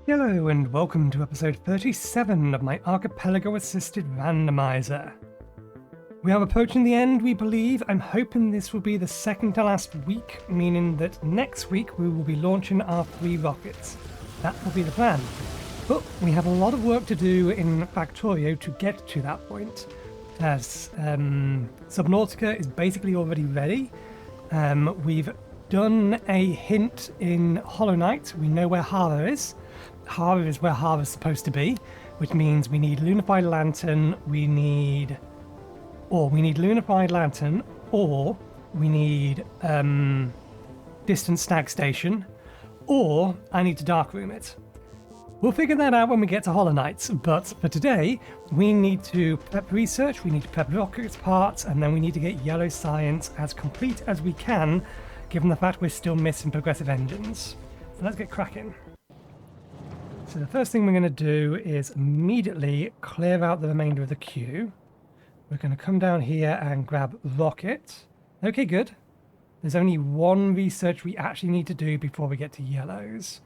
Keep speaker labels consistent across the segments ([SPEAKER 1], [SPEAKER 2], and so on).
[SPEAKER 1] Hello and welcome to episode 37 of my Archipelago assisted randomizer. We are approaching the end, we believe. I'm hoping this will be the second to last week, meaning that next week we will be launching our 3 rockets. That will be the plan. But we have a lot of work to do in Factorio to get to that point, as Subnautica is basically already ready. We've done a hint in Hollow Knight. We know where Hara is. Hara is where Hara's supposed to be, which means we need Lunified Lantern, we need Lunified Lantern, or we need Distant Snag Station, or I need to darkroom it. We'll figure that out when we get to Hollow Knight, but for today, we need to prep research, we need to prep rocket parts, and then we need to get Yello science as complete as we can, given the fact we're still missing progressive engines. So let's get cracking. So the first thing we're going to do is immediately clear out the remainder of the queue. We're going to come down here and grab rocket. Okay, good. There's only one research we actually need to do before we get to yellows.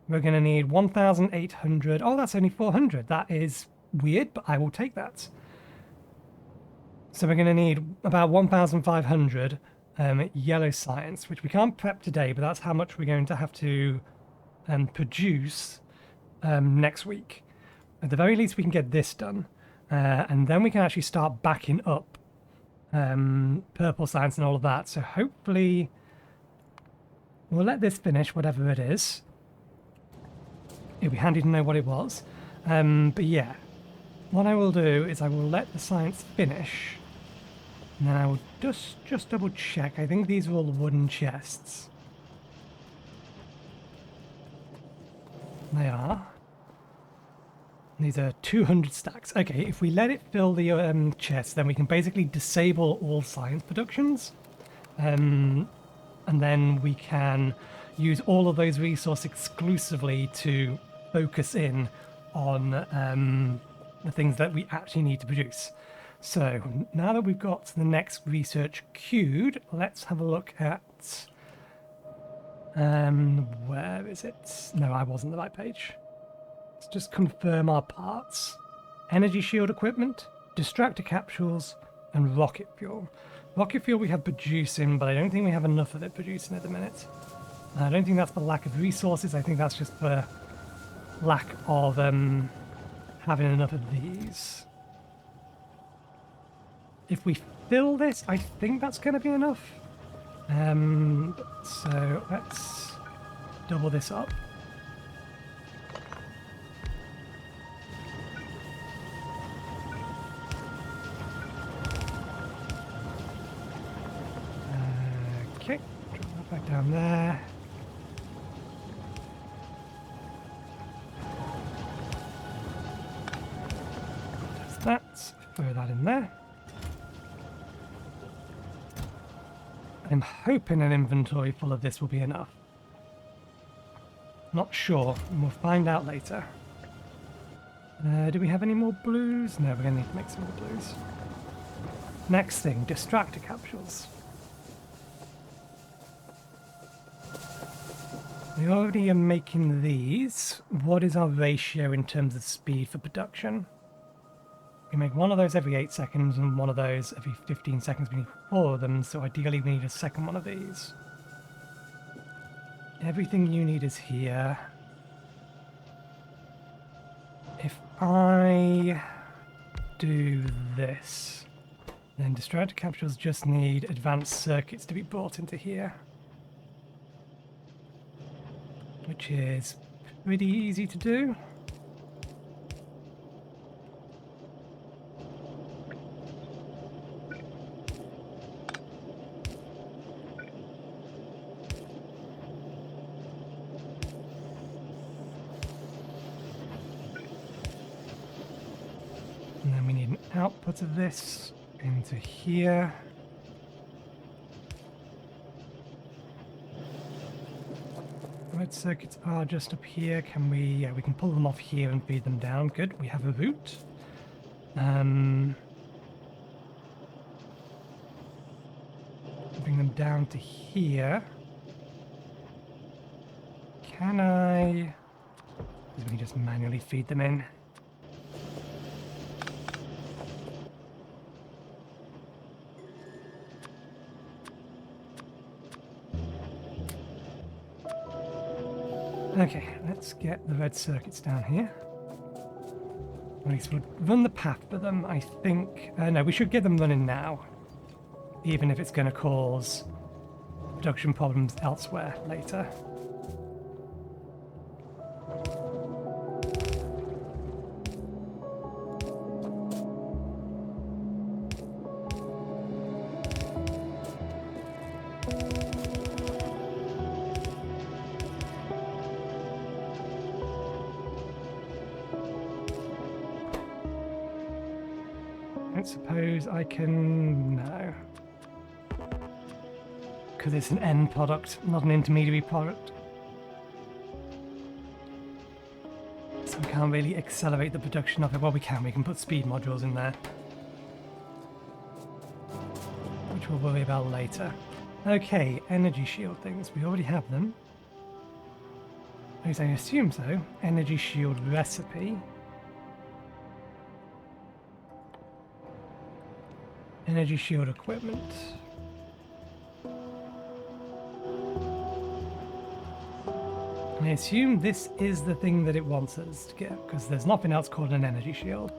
[SPEAKER 1] We're going to need 1,800. Oh, that's only 400. That is weird, but I will take that. So we're going to need about 1,500 yellow science, which we can't prep today, but that's how much we're going to have to produce next week. At the very least, we can get this done. And then we can actually start backing up purple science and all of that. So hopefully we'll let this finish, whatever it is. It'd be handy to know what it was. But yeah, what I will do is I will let the science finish. And then I will just double check. I think these are all wooden chests. They are. These are 200 stacks. Okay, if we let it fill the chest, then we can basically disable all science productions. And then we can use all of those resources exclusively to focus in on the things that we actually need to produce. So now that we've got the next research queued, let's have a look at where is it? No, I wasn't the right page. Let's just confirm our parts. Energy shield equipment, distractor capsules, and rocket fuel. Rocket fuel we have producing, but I don't think we have enough of it producing at the minute. I don't think that's for lack of resources. I think that's just for lack of having enough of these. If we fill this, I think that's going to be enough. So let's double this up. Okay, drop that back down there. Just that, throw that in there. I'm hoping an inventory full of this will be enough. Not sure, and we'll find out later. Do we have any more blues? No, we're going to need to make some more blues. Next thing, distractor capsules. We already are making these. What is our ratio in terms of speed for production? We make one of those every 8 seconds and one of those every 15 seconds. We need 4 of them, so ideally we need a second one of these. Everything you need is here. If I do this, then distractor capsules just need advanced circuits to be brought into here, which is pretty easy to do. And then we need an output of this into here. Red circuits are just up here. Can we... yeah, we can pull them off here and feed them down. Good, we have a route. Bring them down to here. Can I... Because we can just manually feed them in. Okay, let's get the red circuits down here. At least we'll run the path for them, I think. No, we should get them running now. Even if it's going to cause production problems elsewhere later. I don't suppose I can... no. Because it's an end product, not an intermediary product. So we can't really accelerate the production of it. Well, we can put speed modules in there. Which we'll worry about later. Okay, energy shield things. We already have them. At least I assume so. Energy shield recipe. Energy shield equipment. And I assume this is the thing that it wants us to get, because there's nothing else called an energy shield.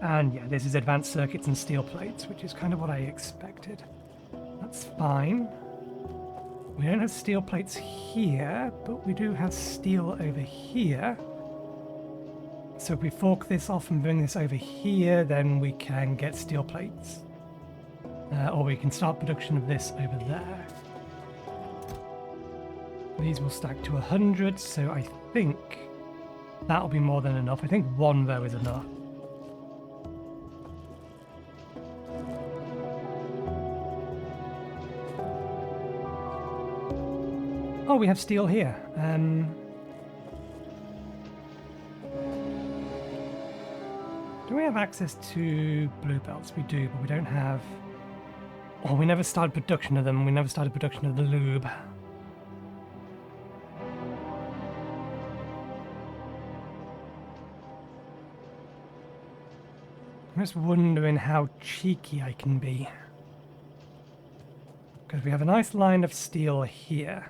[SPEAKER 1] And yeah, this is advanced circuits and steel plates, which is kind of what I expected. That's fine. We don't have steel plates here, but we do have steel over here. So if we fork this off and bring this over here, then we can get steel plates. Or we can start production of this over there. These will stack to 100, so I think that'll be more than enough. I think one row is enough. Oh, we have steel here. Do we have access to blue belts? We do, but we don't have... Oh, we never started production of them. We never started production of the lube. I'm just wondering how cheeky I can be. Because we have a nice line of steel here.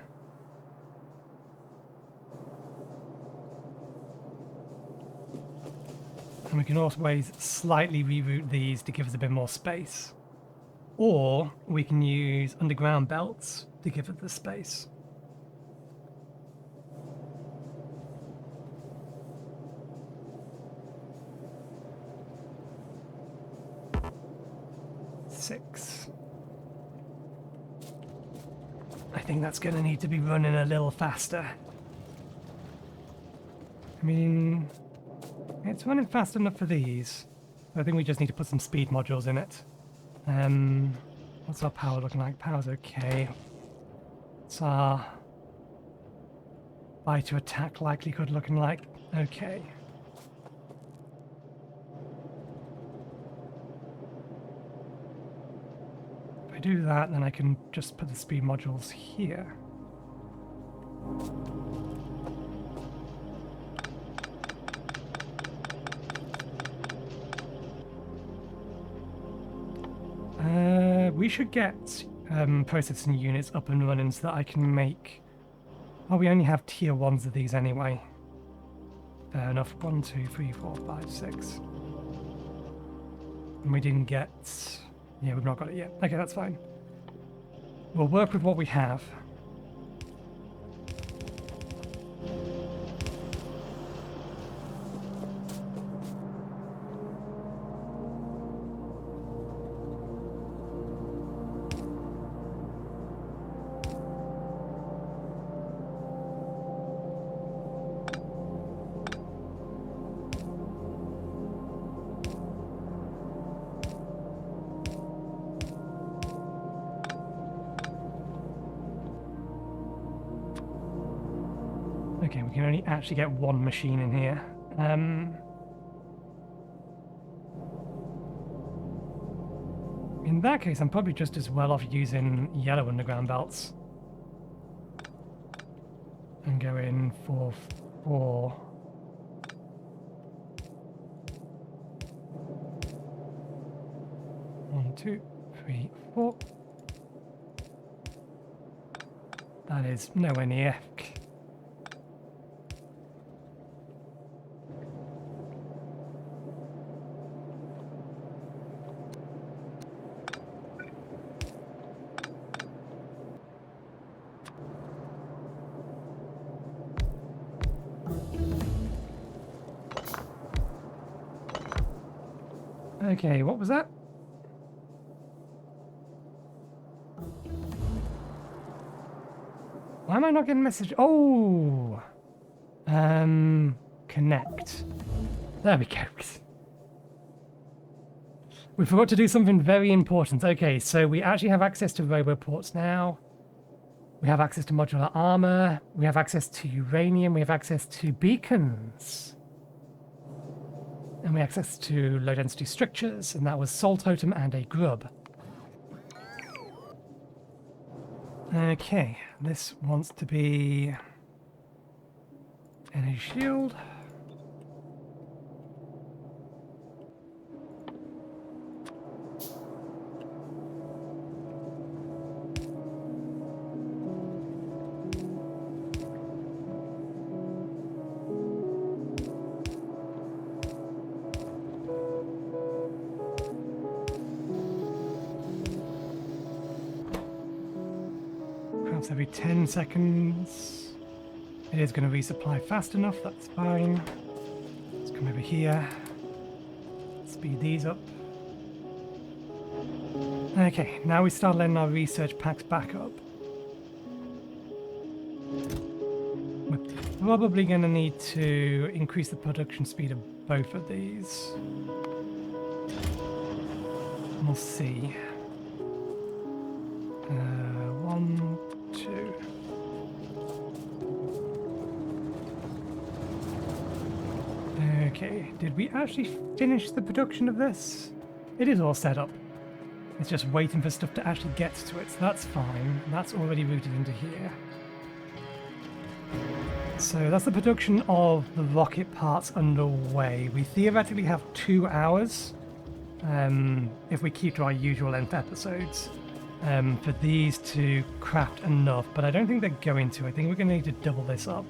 [SPEAKER 1] And we can always slightly reroute these to give us a bit more space. Or we can use underground belts to give it the space. Six. I think that's going to need to be running a little faster. I mean, it's running fast enough for these. I think we just need to put some speed modules in it. What's our power looking like? Power's okay. What's our buy to attack likelihood looking like? Okay. If I do that, then I can just put the speed modules here. We should get processing units up and running so that I can make... Oh, we only have tier 1s of these anyway. Fair enough. 1, 2, 3, 4, 5, 6. And we didn't get... Yeah, we've not got it yet. Okay, that's fine. We'll work with what we have. Okay, we can only actually get one machine in here. In that case, I'm probably just as well off using yellow underground belts. And going for 4 2, 3, 4. That is nowhere near. Okay, what was that? Why am I not getting a message? Oh! Connect. There we go. We forgot to do something very important. Okay, so we actually have access to roboports now. We have access to modular armor. We have access to uranium. We have access to beacons. And we have access to low-density structures, and that was Soul Totem and a grub. Okay, this wants to be energy shield. Every 10 seconds. It is going to resupply fast enough, that's fine. Let's come over here. Speed these up. Okay, now we start letting our research packs back up. We're probably going to need to increase the production speed of both of these. We'll see. 1, 2. Okay, did we actually finish the production of this? It is all set up. It's just waiting for stuff to actually get to it, so that's fine. That's already routed into here. So that's the production of the rocket parts underway. We theoretically have 2 hours, if we keep to our usual length episodes. For these to craft enough, but I don't think they're going to. I think we're going to need to double this up.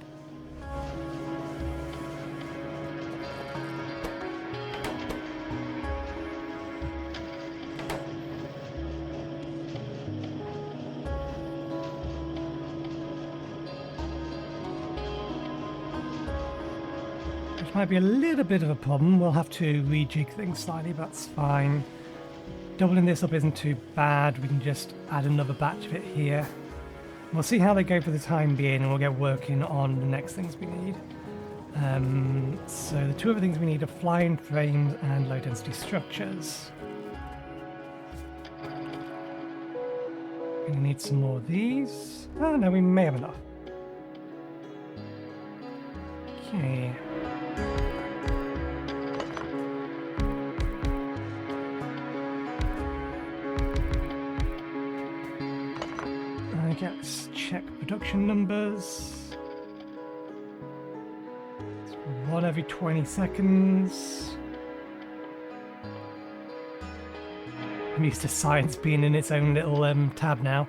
[SPEAKER 1] Which might be a little bit of a problem. We'll have to rejig things slightly, but that's fine. Doubling this up isn't too bad. We can just add another batch of it here. We'll see how they go for the time being, and we'll get working on the next things we need. So the 2 other things we need are flying frames and low-density structures. We're going to need some more of these. Oh no, we may have enough. Okay. Let's check production numbers. It's 1 every 20 seconds. I'm used to science being in its own little tab now.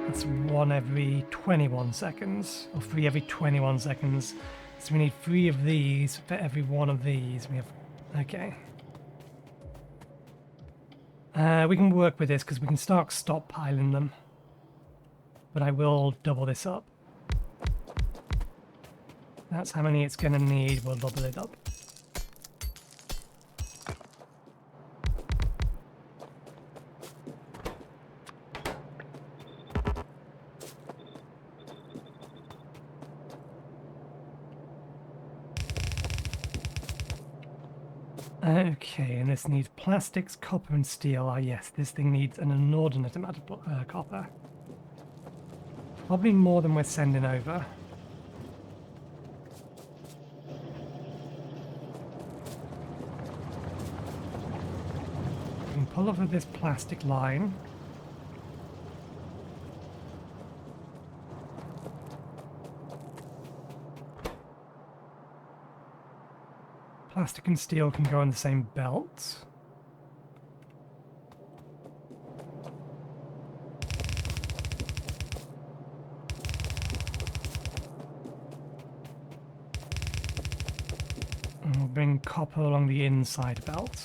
[SPEAKER 1] That's 1 every 21 seconds, or 3 every 21 seconds. So we need 3 of these for every 1 of these. We have, okay. We can work with this because we can start stockpiling them. But I will double this up. That's how many it's going to need. We'll double it up. Okay, and this needs plastics, copper and steel. Ah yes, this thing needs an inordinate amount of copper. Probably more than we're sending over. We can pull off of this plastic line. plastic and steel can go in the same belt. And we'll bring copper along the inside belt.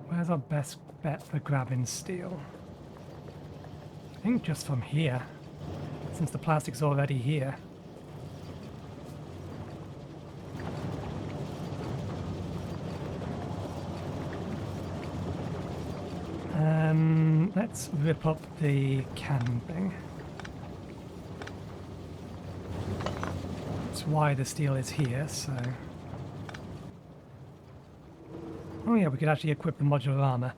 [SPEAKER 1] Where's our best bet for grabbing steel? I think just from here, since the plastic's already here. Let's rip up the cannon thing. That's why the steel is here, so... Oh yeah, we could actually equip the modular armor.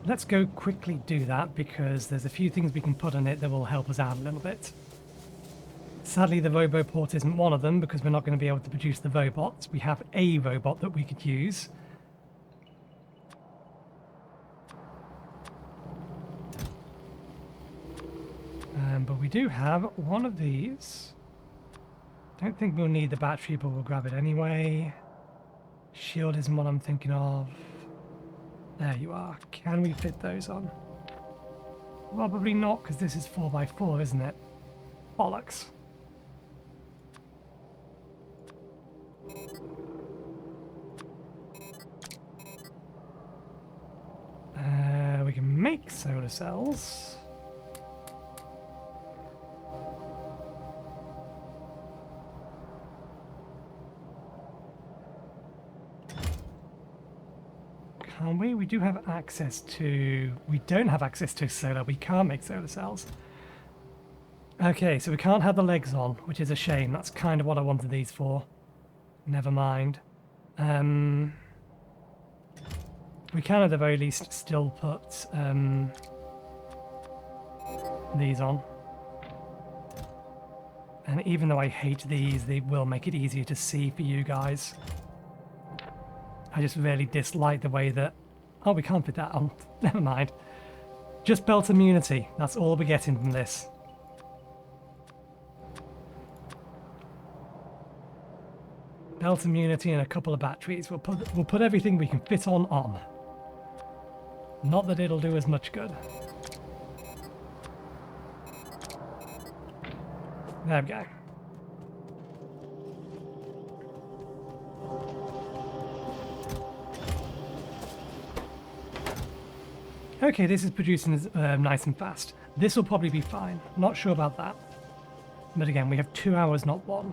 [SPEAKER 1] Let's go quickly do that, because there's a few things we can put on it that will help us out a little bit. Sadly, the Roboport isn't one of them, because we're not going to be able to produce the robots. We have a robot that we could use. But we do have one of these. Don't think we'll need the battery, but we'll grab it anyway. Shield isn't what I'm thinking of. There you are. Can we fit those on? Probably not, because this is 4x4, isn't it? Bollocks. We can make solar cells. Can't we? We do have access to... We don't have access to solar. We can't make solar cells. Okay, so we can't have the legs on, which is a shame. That's kind of what I wanted these for. Never mind. We can at the very least still put these on. And even though I hate these, they will make it easier to see for you guys. I just really dislike the way that... Oh, we can't put that on. Never mind. Just belt immunity. That's all we're getting from this. Belt immunity and a couple of batteries. We'll put everything we can fit on. Not that it'll do as much good. There we go. Okay, this is producing nice and fast. This will probably be fine. Not sure about that. But again, we have 2 hours, not 1.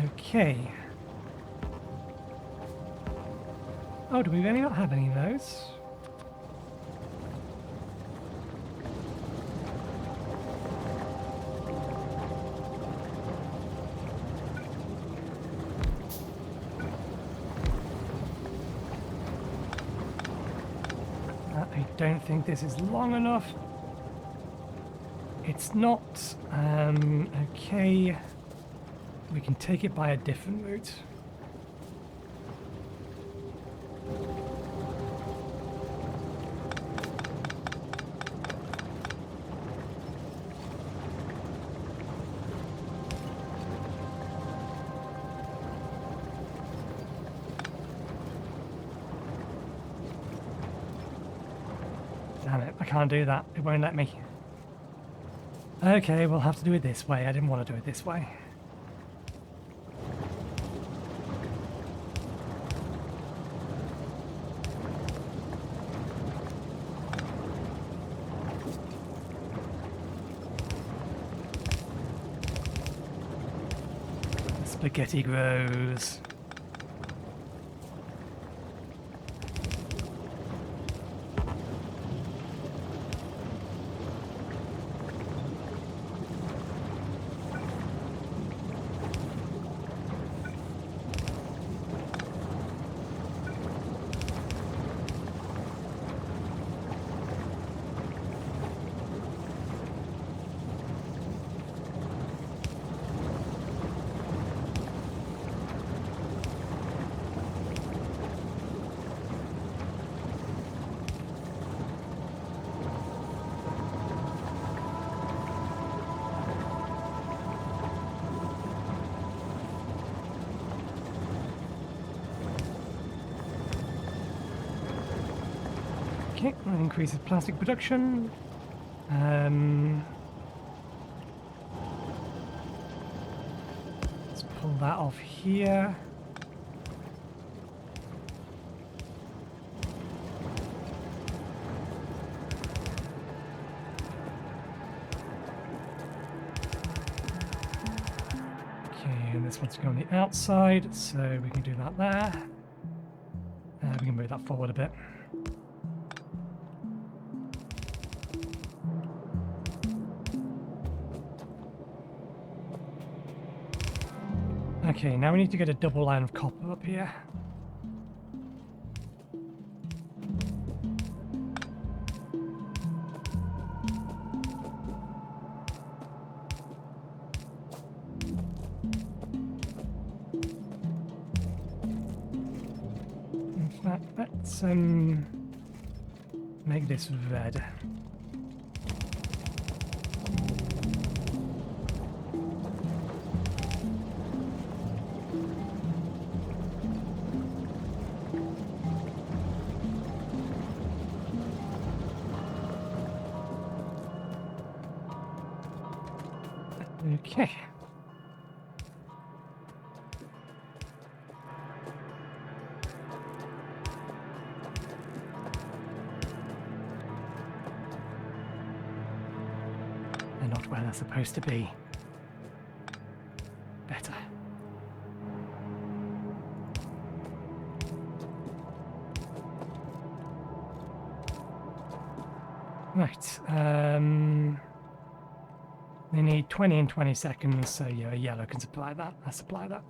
[SPEAKER 1] Okay. Oh, do we really not have any of those? I don't think this is long enough. It's not. Okay. We can take it by a different route. Damn it, I can't do that. It won't let me. Okay, we'll have to do it this way. I didn't want to do it this way. Spaghetti grows. Okay, that increases plastic production. Let's pull that off here. Okay, and this one's going on the outside, so we can do that there. We can move that forward a bit. Okay, now we need to get a double line of copper up here. In fact, let's make this red. Okay. They're not where they're supposed to be. Better. Right. They need 20 and 20 seconds, so yeah, Yello can supply that. I'll supply that.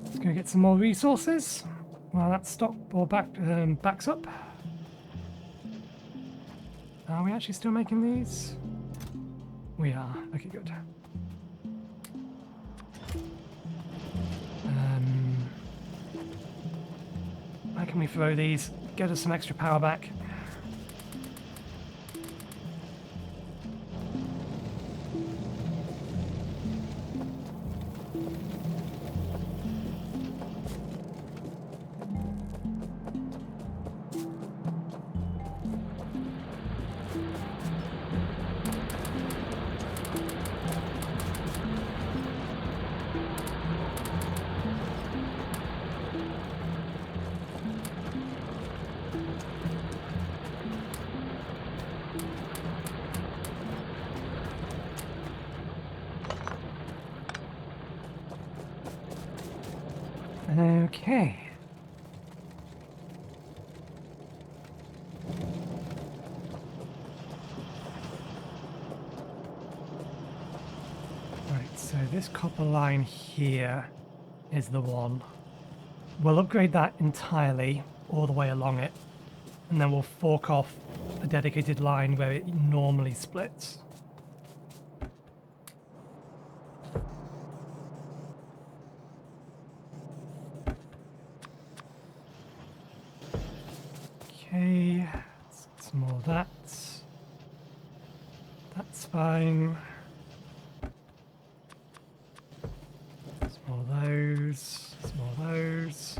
[SPEAKER 1] Let's go get some more resources while that stock or backs up. Are we actually still making these? We are. Okay, good. How can we throw these? Get us some extra power back. Okay. Right, so this copper line here is the one. We'll upgrade that entirely all the way along it, and then we'll fork off a dedicated line where it normally splits. Okay, some more of that. That's fine. Some more of those. Some more of those.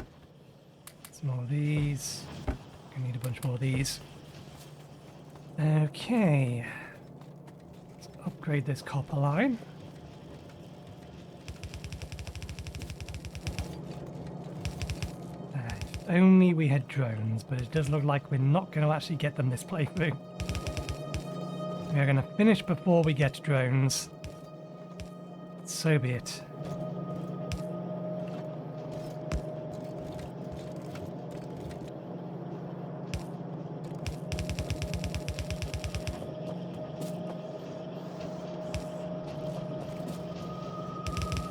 [SPEAKER 1] Some more of these. I need a bunch more of these. Okay. Let's upgrade this copper line. Only we had drones, but it does look like we're not going to actually get them this playthrough. We are going to finish before we get drones. So be it.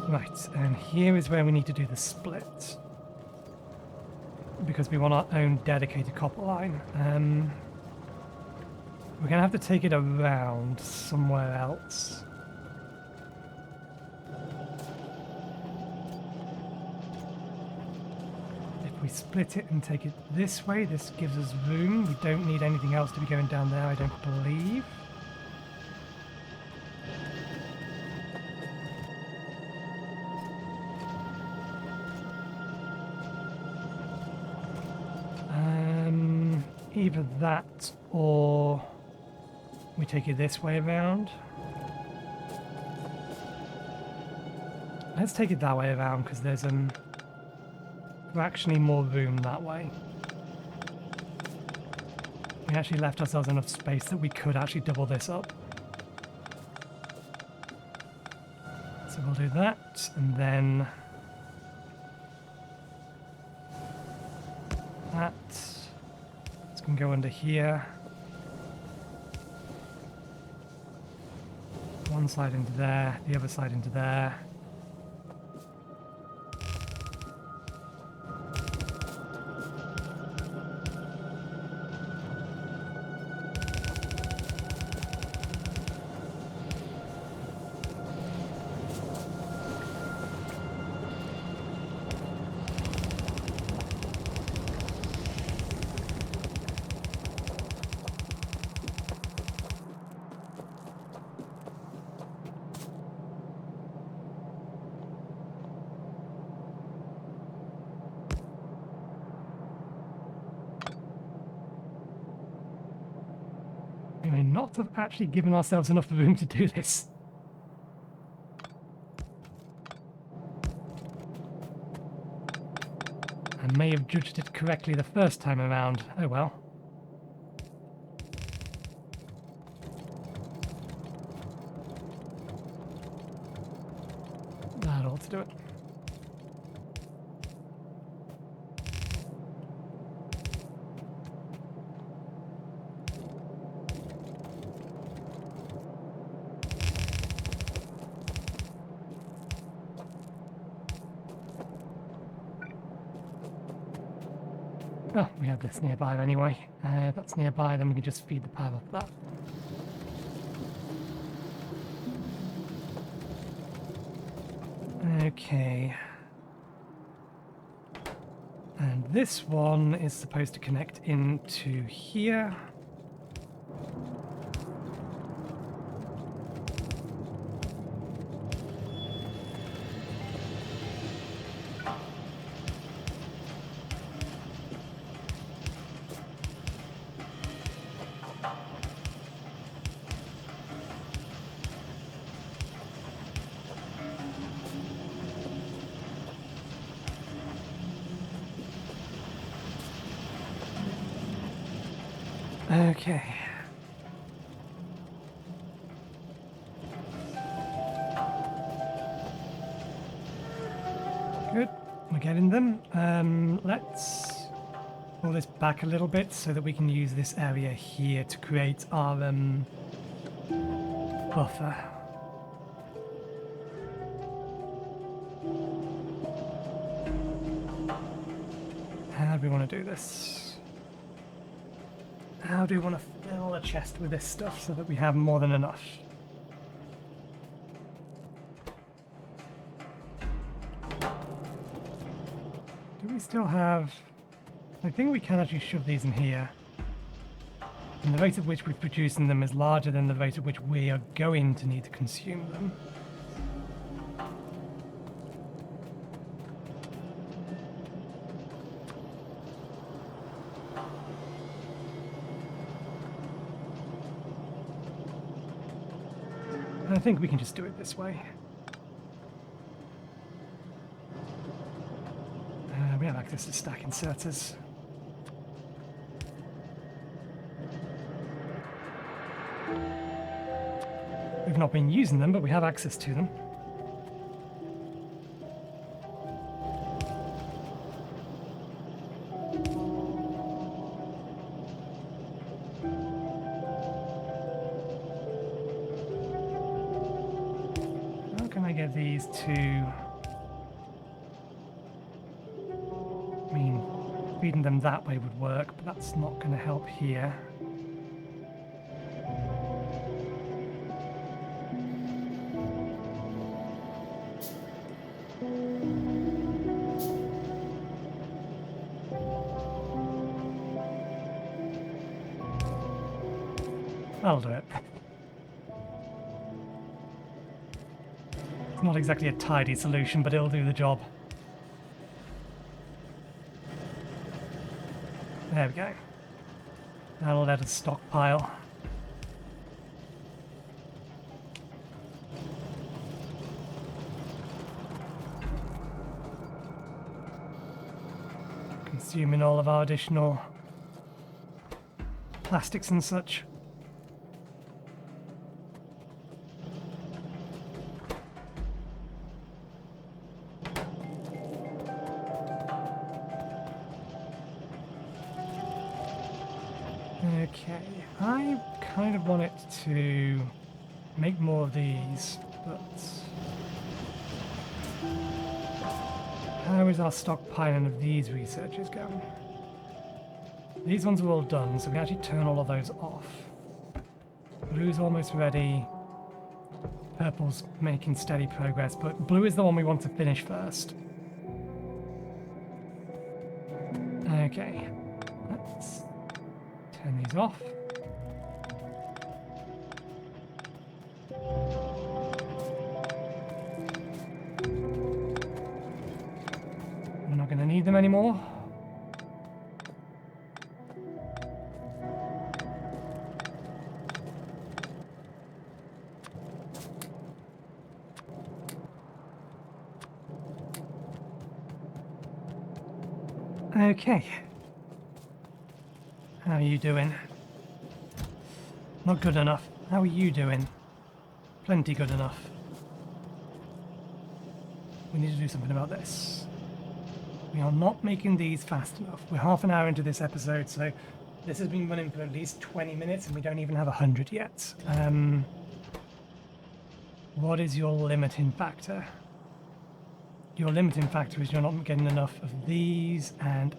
[SPEAKER 1] Right, and here is where we need to do the split. Because we want our own dedicated copper line. We're going to have to take it around somewhere else. If we split it and take it this way, this gives us room. We don't need anything else to be going down there, I don't believe. Either that or we take it this way around. Let's take it that way around because there's actually more room that way. We actually left ourselves enough space that we could actually double this up. So we'll do that, and then that. It's going to go under here. One side into there, the other side into there. We may not have actually given ourselves enough room to do this. I may have judged it correctly the first time around. Oh well. That ought to do it. Oh, we have this nearby anyway. That's nearby, then we can just feed the power off that. Okay. And this one is supposed to connect into here. Okay. Good. We're getting them. Let's pull this back a little bit so that we can use this area here to create our buffer. How do we want to do this? How do we want to fill a chest with this stuff so that we have more than enough? Do we still have... I think we can actually shove these in here. And the rate at which we're producing them is larger than the rate at which we are going to need to consume them. I think we can just do it this way. We have access to stack inserters. We've not been using them, but we have access to them. How can I get these to... I mean, feeding them that way would work, but that's not going to help here. I'll do it. It's not exactly a tidy solution, but it'll do the job. There we go. That'll let us stockpile. Consuming all of our additional plastics and such. Okay, I kind of want it to make more of these, but how is our stockpiling of these researchers going? These ones are all done, so we actually turn all of those off. Blue's almost ready. Purple's making steady progress, but blue is the one we want to finish first. Okay, let's turn these off. We're not going to need them anymore. Okay. How are you doing? Not good enough. How are you doing? Plenty good enough. We need to do something about this. We are not making these fast enough. We're half an hour into this episode, so this has been running for at least 20 minutes and we don't even have 100 yet. What is your limiting factor? Your limiting factor is you're not getting enough of these and...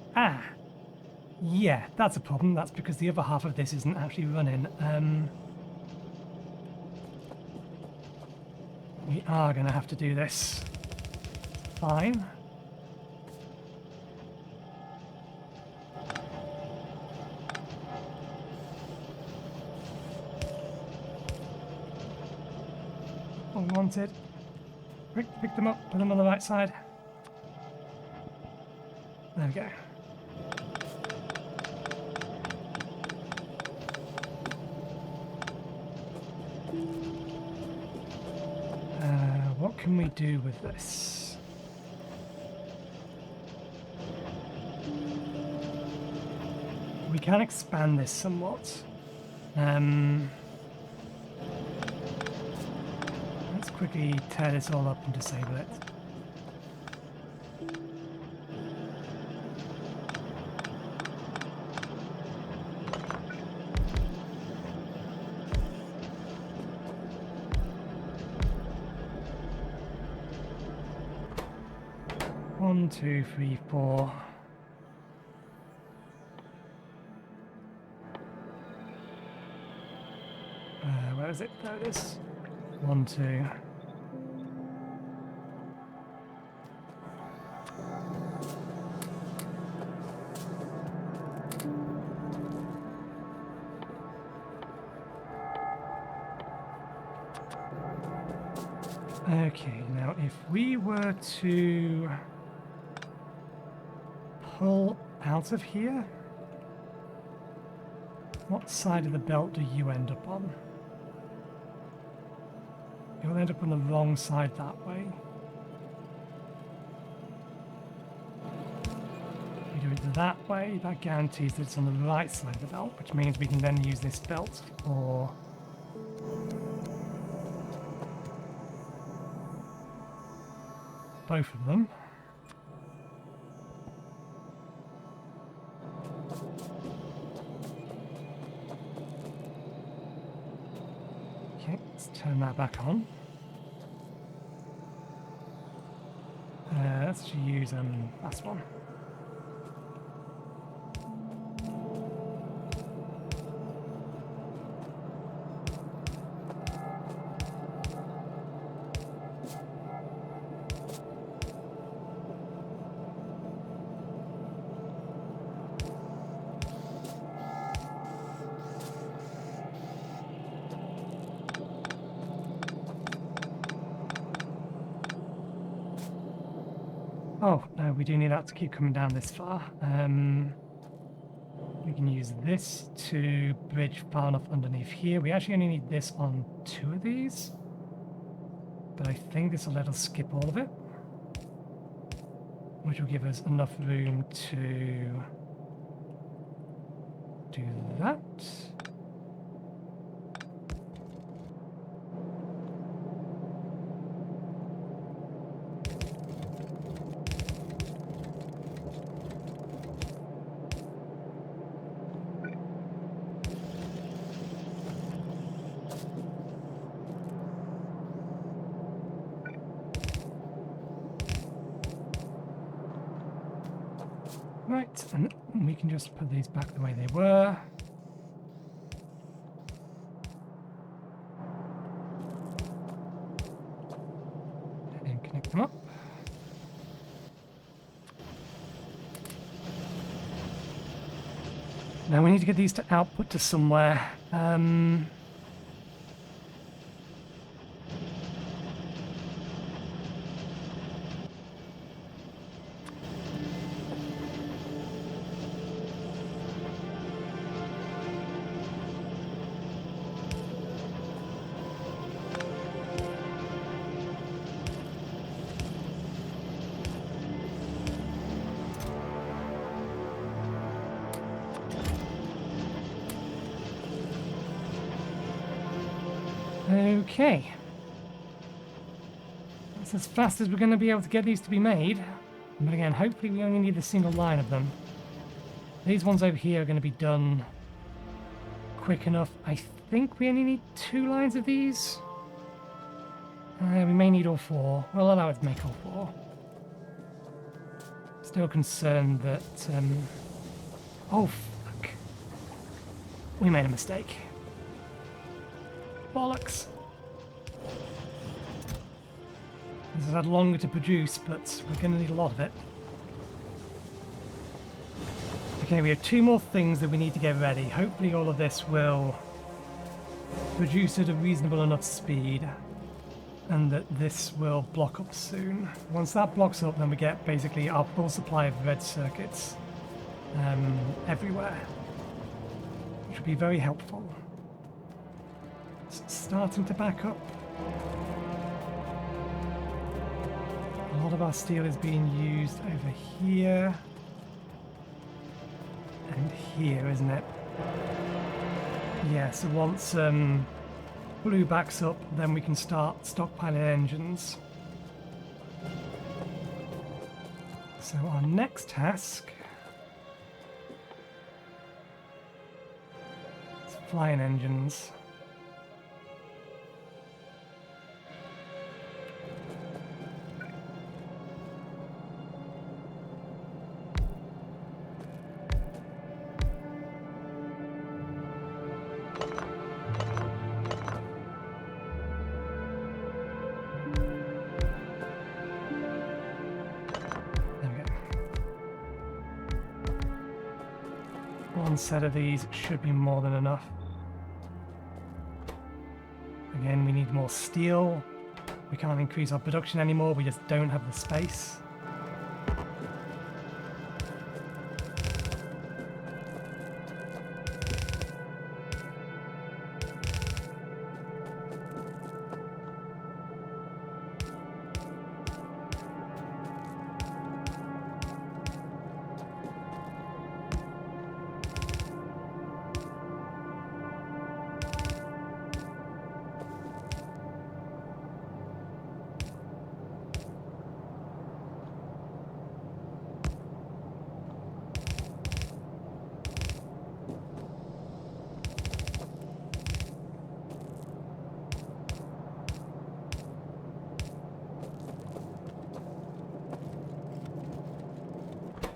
[SPEAKER 1] yeah, that's a problem. That's because the other half of this isn't actually running. We are going to have to do this. Fine. What we wanted. Pick them up, put them on the right side. There we go. What can we do with this? We can expand this somewhat. Let's quickly tear this all up and disable it. One, two, three, four. Where is it? There it is. 1, 2. Okay, now if we were to pull out of here, what side of the belt do you end up on? You'll end up on the wrong side that way. If we do it that way, that guarantees that it's on the right side of the belt, which means we can then use this belt for both of them. Okay, let's turn that back on. Let's use last one. Oh, no, we do need that to keep coming down this far. We We can use this to bridge far enough underneath here. We actually only need this on 2 of these. But I think this will let us skip all of it. Which will give us enough room to do that. Right, and we can just put these back the way they were. And connect them up. Now we need to get these to output to somewhere. Okay. That's as fast as we're going to be able to get these to be made. But again, hopefully we only need a single line of them. These ones over here are going to be done quick enough. I think we only need 2 lines of these. We may need all 4. We'll allow it to make all 4. Still concerned that... Oh, fuck. We made a mistake. Bollocks. This has had longer to produce, but we're going to need a lot of it. Okay, we have 2 more things that we need to get ready. Hopefully all of this will produce at a reasonable enough speed, and that this will block up soon. Once that blocks up, then we get basically our full supply of red circuits everywhere, which will be very helpful. It's starting to back up. A lot of our steel is being used over here and here, isn't it? Yeah, so once blue backs up, then we can start stockpiling engines. So our next task is flying engines. One set of these should be more than enough. Again, we need more steel. We can't increase our production anymore, we just don't have the space.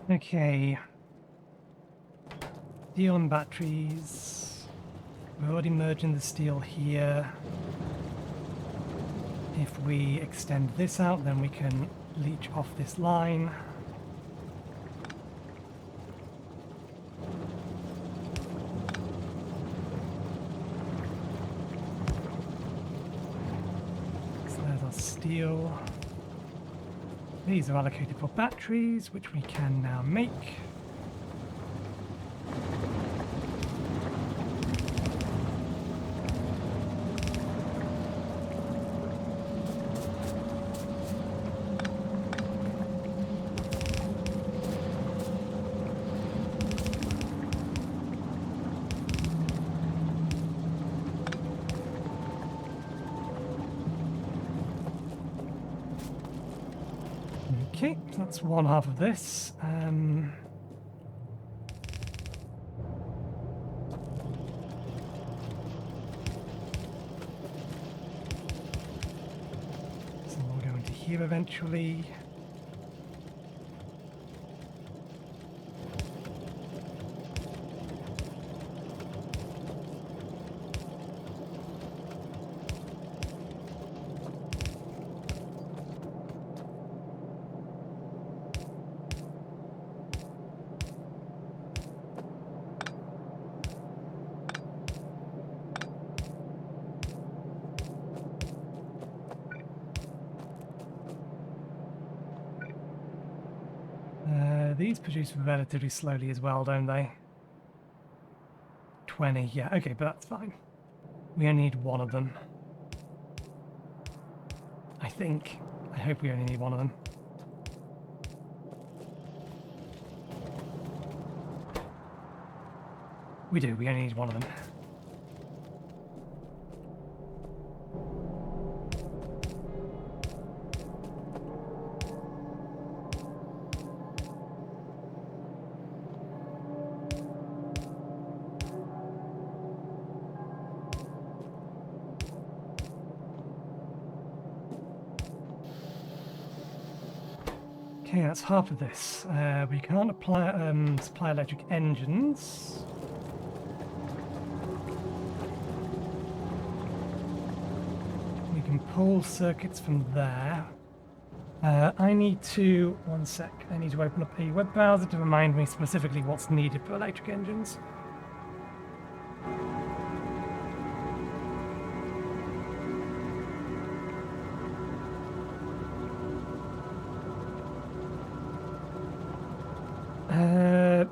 [SPEAKER 1] Okay. Steel and batteries. We're already merging the steel here. If we extend this out, then we can leach off this line. So there's our steel. These are allocated for batteries, which we can now make. Okay, so that's one half of this. So we'll go into here eventually. These produce relatively slowly as well, don't they? 20, yeah, okay, but that's fine. We only need one of them. I think. I hope we only need one of them. We do, we only need one of them. Okay, that's half of this. We can't supply electric engines. We can pull circuits from there. I need to, one sec, I need to open up a web browser to remind me specifically what's needed for electric engines.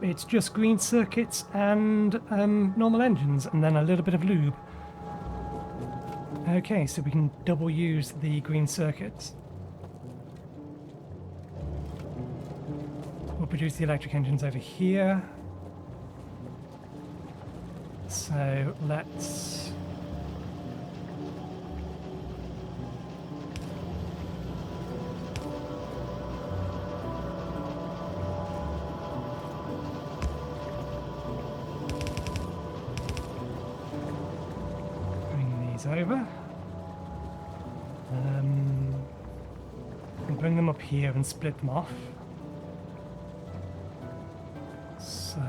[SPEAKER 1] It's just green circuits and normal engines, and then a little bit of lube. Okay, so we can double use the green circuits. We'll produce the electric engines over here. So let's... over. We'll bring them up here and split them off. So...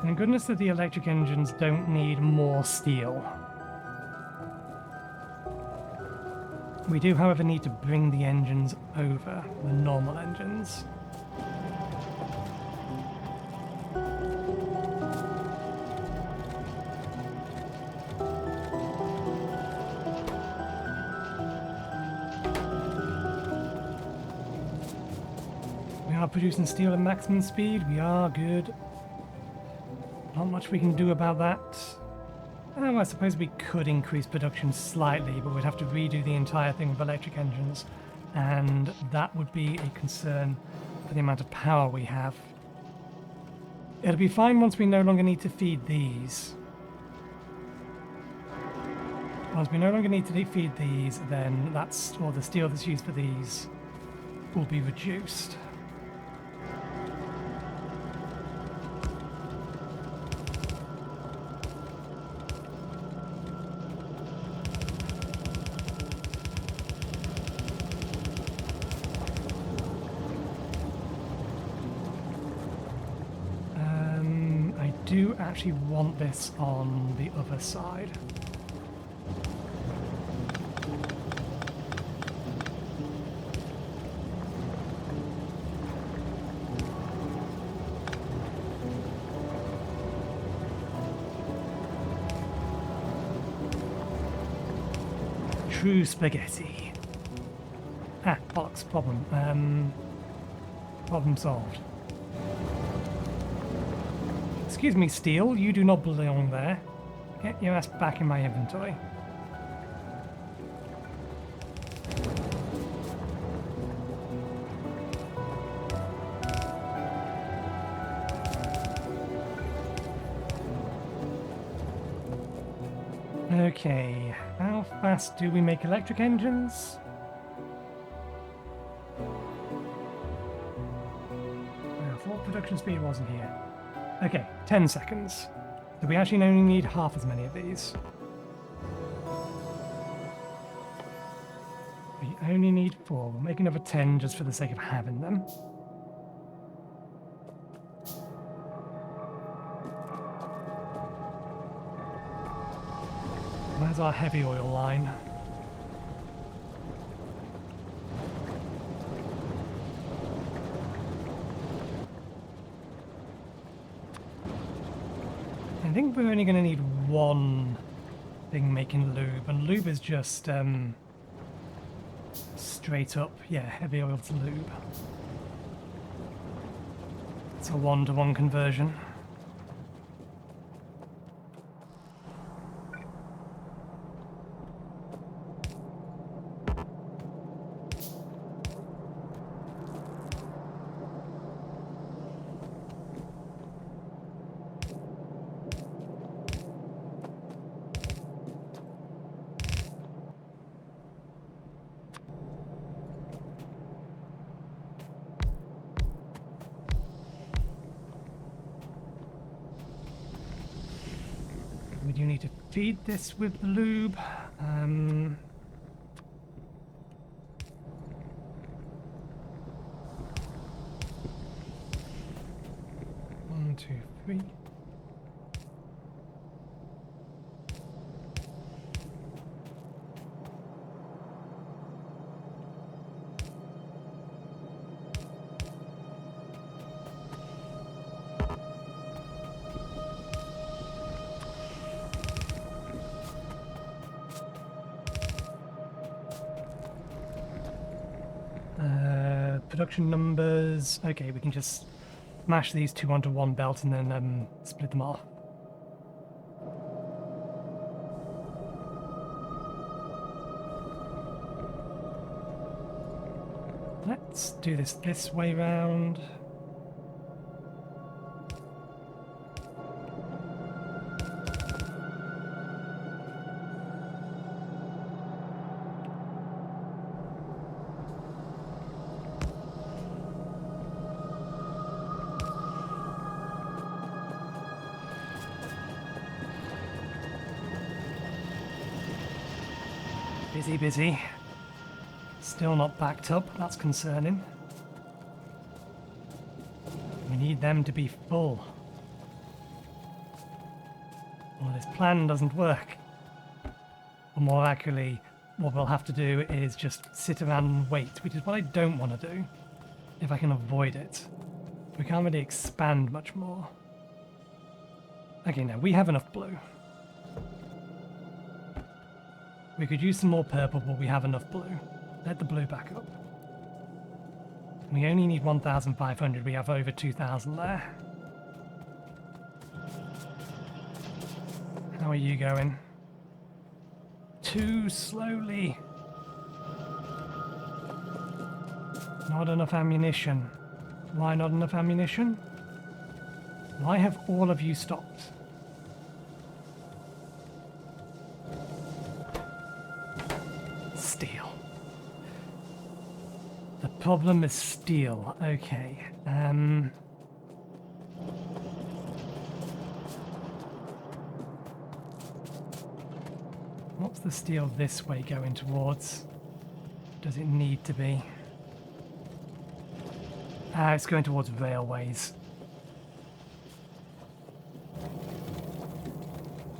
[SPEAKER 1] Thank goodness that the electric engines don't need more steel. We do, however, need to bring the engines over, the normal engines. We are producing steel at maximum speed, we are good. Not much we can do about that. Oh, I suppose we could increase production slightly, but we'd have to redo the entire thing with electric engines, and that would be a concern for the amount of power we have. It'll be fine once we no longer need to feed these. Once we no longer need to feed these, then that's, or the steel that's used for these will be reduced. I do actually want this on the other side. true spaghetti. Ah, bollocks, problem. Problem solved. Excuse me, Steel, you do not belong there. Get your ass back in my inventory. Okay, how fast do we make electric engines? Full production speed wasn't here. Okay, 10 seconds. So we actually only need half as many of these. We only need 4. We'll make another 10 just for the sake of having them. Where's our heavy oil line? I think we're only going to need one thing making lube, and lube is just straight up, yeah, heavy oil to lube. It's a 1-to-1 conversion. We do need to feed this with the lube. 1, 2, 3. Production numbers. Okay, we can just smash these two onto one belt and then split them off. Let's do this way round. Busy. Still not backed up, that's concerning. We need them to be full. Well, this plan doesn't work. Or more accurately, what we'll have to do is just sit around and wait, which is what I don't want to do, if I can avoid it. We can't really expand much more. Okay, now we have enough blue. We could use some more purple, but we have enough blue. Let the blue back up. We only need 1,500. We have over 2,000 there. How are you going? Too slowly. Not enough ammunition. Why not enough ammunition? Why have all of you stopped? Steel. The problem is steel. Okay. What's the steel this way going towards? Does it need to be? It's going towards railways.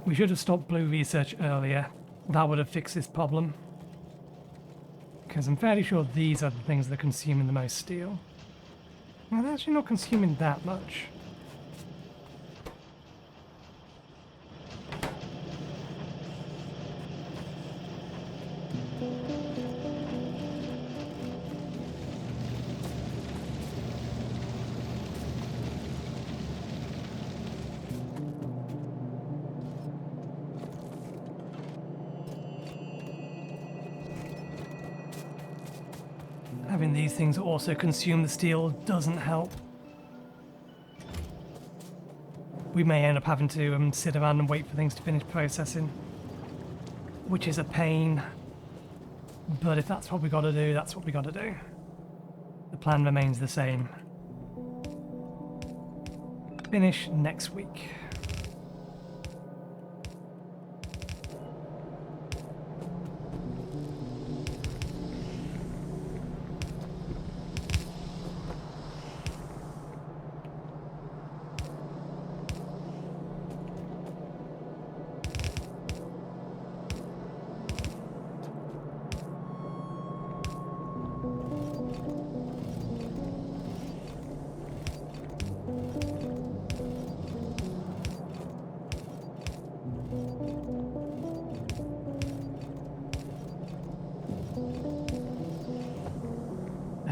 [SPEAKER 1] We should have stopped blue research earlier. That would have fixed this problem. Because I'm fairly sure these are the things that are consuming the most steel. Well, they're actually not consuming that much. Having these things also consume the steel doesn't help. We may end up having to sit around and wait for things to finish processing, which is a pain. But if that's what we got to do, that's what we got to do. The plan remains the same. Finish next week.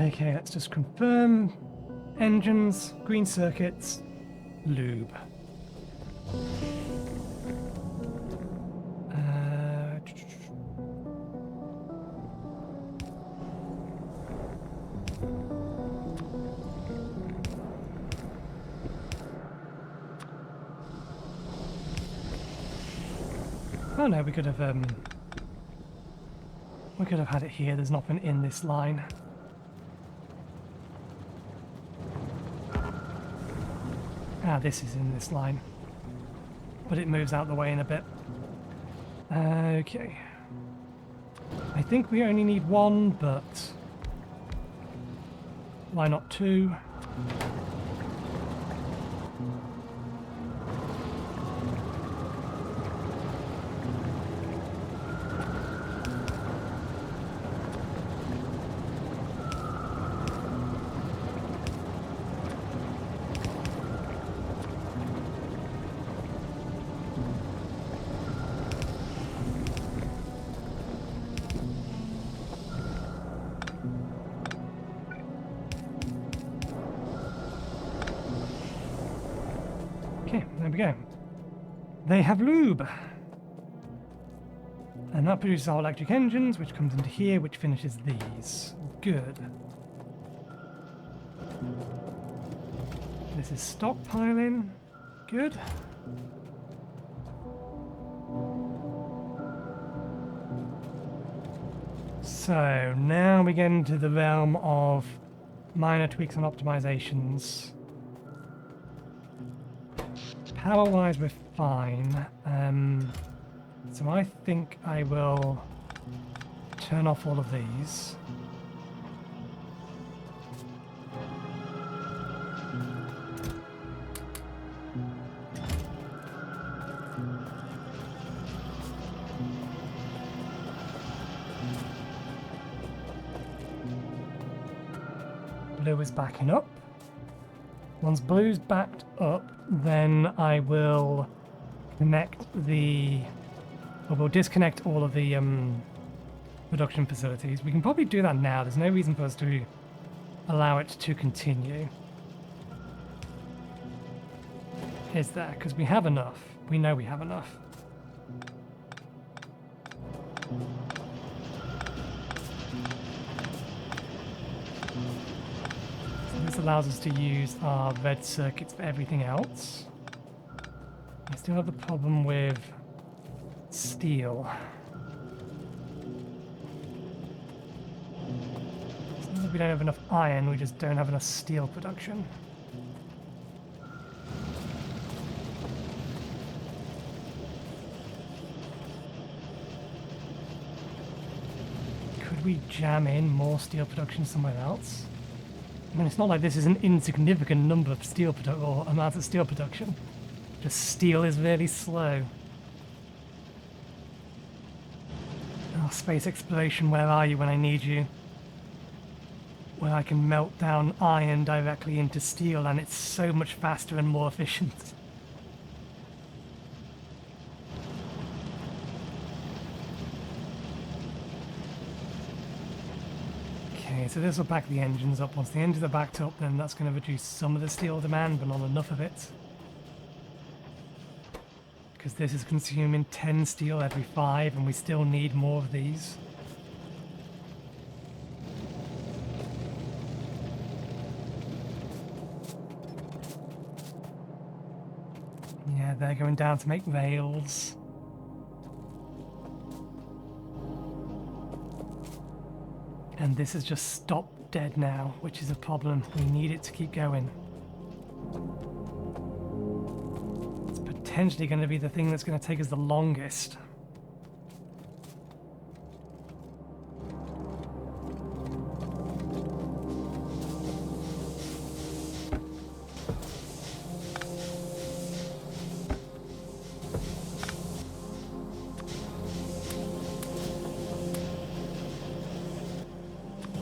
[SPEAKER 1] Okay, let's just confirm. Engines, green circuits, lube. Oh no, we could have had it here. There's nothing in this line. Ah, this is in this line, but it moves out the way in a bit. Okay. I think we only need one, but why not two? Okay, there we go. They have lube. And that produces our electric engines, which comes into here, which finishes these. Good. This is stockpiling. Good. So now we get into the realm of minor tweaks and optimizations. Power-wise, we're fine. So I think I will turn off all of these. Blue is backing up. Once blue's backed up, then I will connect the... Well, we'll disconnect all of the production facilities. We can probably do that now. There's no reason for us to allow it to continue. Is there? Because we have enough. We know we have enough. This allows us to use our red circuits for everything else. I still have the problem with steel. It's not that we don't have enough iron, we just don't have enough steel production. Could we jam in more steel production somewhere else? I mean, it's not like this is an insignificant number of steel or amount of steel production. Just steel is really slow. Oh, space exploration, where are you when I need you? Where I can melt down iron directly into steel and it's so much faster and more efficient. Okay, so this will back the engines up. Once the engines are backed up, then that's going to reduce some of the steel demand, but not enough of it. Because this is consuming 10 steel every 5, and we still need more of these. Yeah, they're going down to make rails. And this has just stopped dead now, which is a problem. We need it to keep going. It's potentially going to be the thing that's going to take us the longest.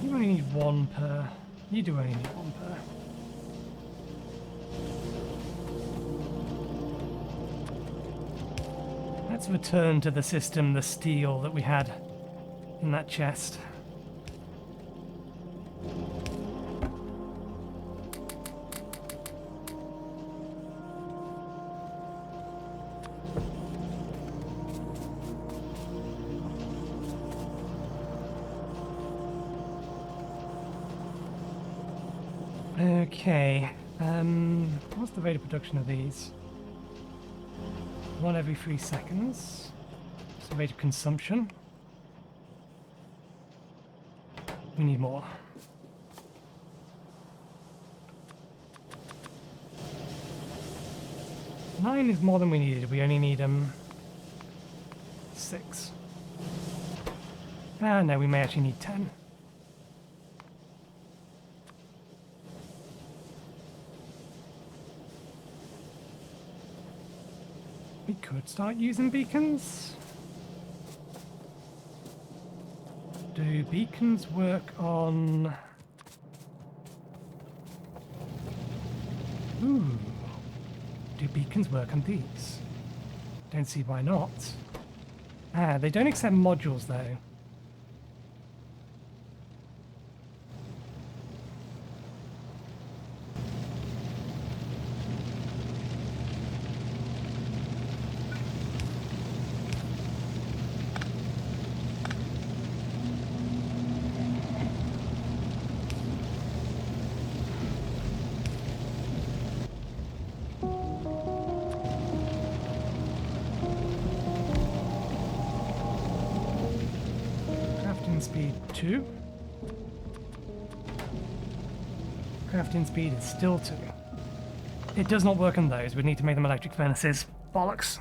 [SPEAKER 1] You only need one per. You do only need one per. Let's return to the system the steel that we had in that chest. Okay, what's the rate of production of these? 1 every 3 seconds. What's the rate of consumption? We need more. Nine is more than we needed. We only need 6. Ah, no, we may actually need 10. We could start using beacons. Do beacons work on... Ooh. Do beacons work on these? Don't see why not. Ah, they don't accept modules though. Speed 2. Crafting speed is still 2. It does not work on those. We need to make them electric furnaces. Bollocks.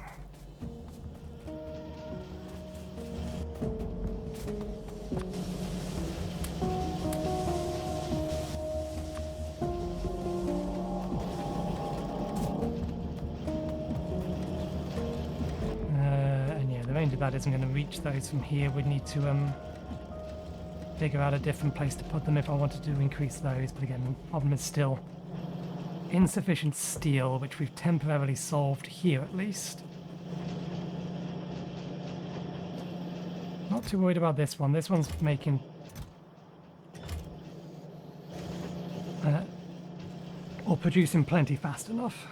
[SPEAKER 1] And yeah, the range of that isn't going to reach those from here. We need to figure out a different place to put them if I wanted to increase those, but again, the problem is still insufficient steel, which we've temporarily solved here at least. Not too worried about this one. This one's making or producing plenty fast enough.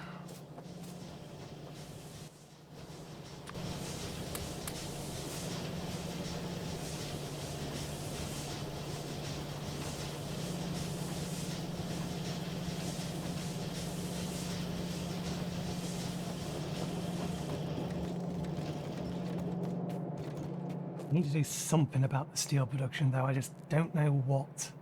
[SPEAKER 1] I need to do something about the steel production though, I just don't know what.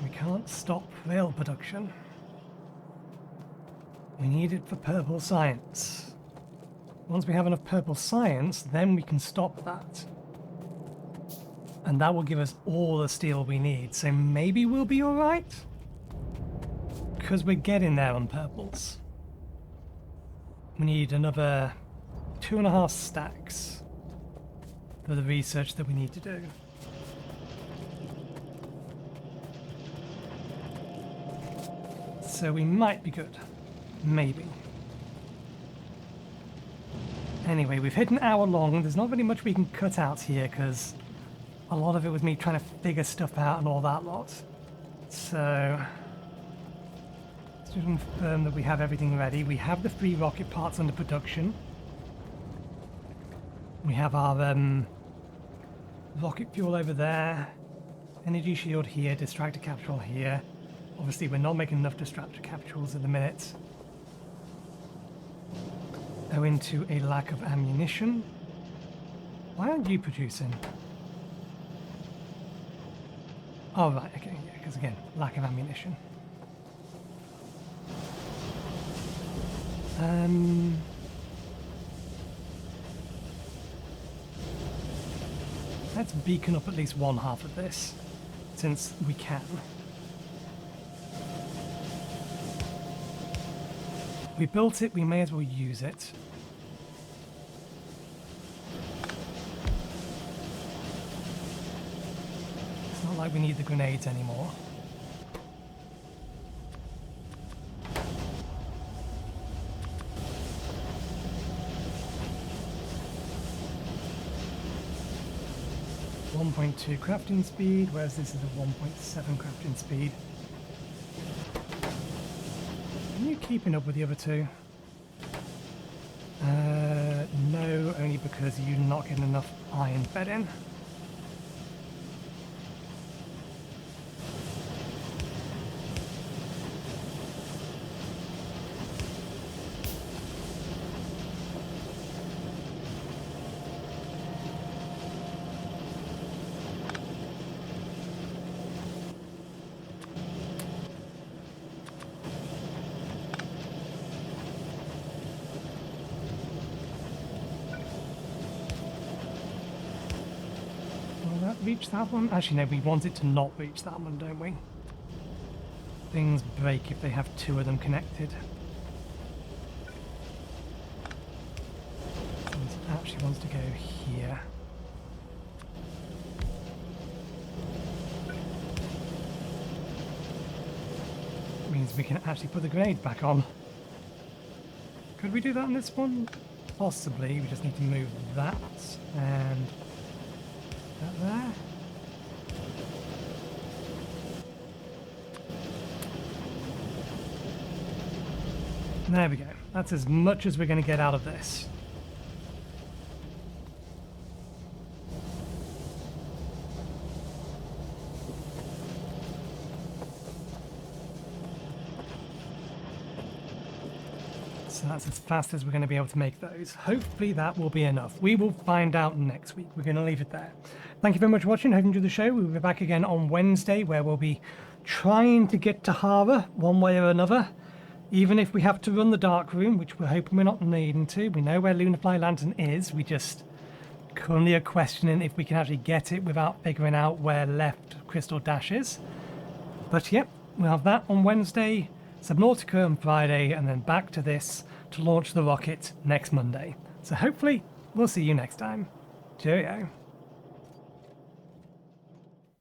[SPEAKER 1] We can't stop rail production. We need it for purple science. Once we have enough purple science, then we can stop that. And that will give us all the steel we need, so maybe we'll be alright? Because we're getting there on purples. We need another 2.5 stacks for the research that we need to do. So we might be good. Maybe. Anyway, we've hit an hour long. There's not really much we can cut out here because a lot of it was me trying to figure stuff out and all that lot. So... to confirm that we have everything ready. We have the 3 rocket parts under production. We have our rocket fuel over there. Energy shield here, distractor capsule here. Obviously we're not making enough distractor capsules at the minute, owing to a lack of ammunition. Why aren't you producing? Oh right, okay, yeah, because again, lack of ammunition. Let's beacon up at least one half of this, since we can. We built it, we may as well use it. It's not like we need the grenades anymore. .2 crafting speed, whereas this is a 1.7 crafting speed. Are you keeping up with the other two? No, only because you're not getting enough iron fed in. Reach that one? Actually, no, we want it to not reach that one, don't we? Things break if they have two of them connected. It actually wants to go here. Means we can actually put the grenade back on. Could we do that on this one? Possibly. We just need to move that and that there. There we go. That's as much as we're going to get out of this. So that's as fast as we're going to be able to make those. Hopefully that will be enough. We will find out next week. We're going to leave it there. Thank you very much for watching. Hope you enjoyed the show. We'll be back again on Wednesday, where we'll be trying to get to Hara one way or another. Even if we have to run the dark room, which we're hoping we're not needing to. We know where Lunafly Lantern is. We just currently are questioning if we can actually get it without figuring out where left Crystal Dash is. But yep, we'll have that on Wednesday, Subnautica on Friday, and then back to this to launch the rocket next Monday. So hopefully we'll see you next time. Cheerio.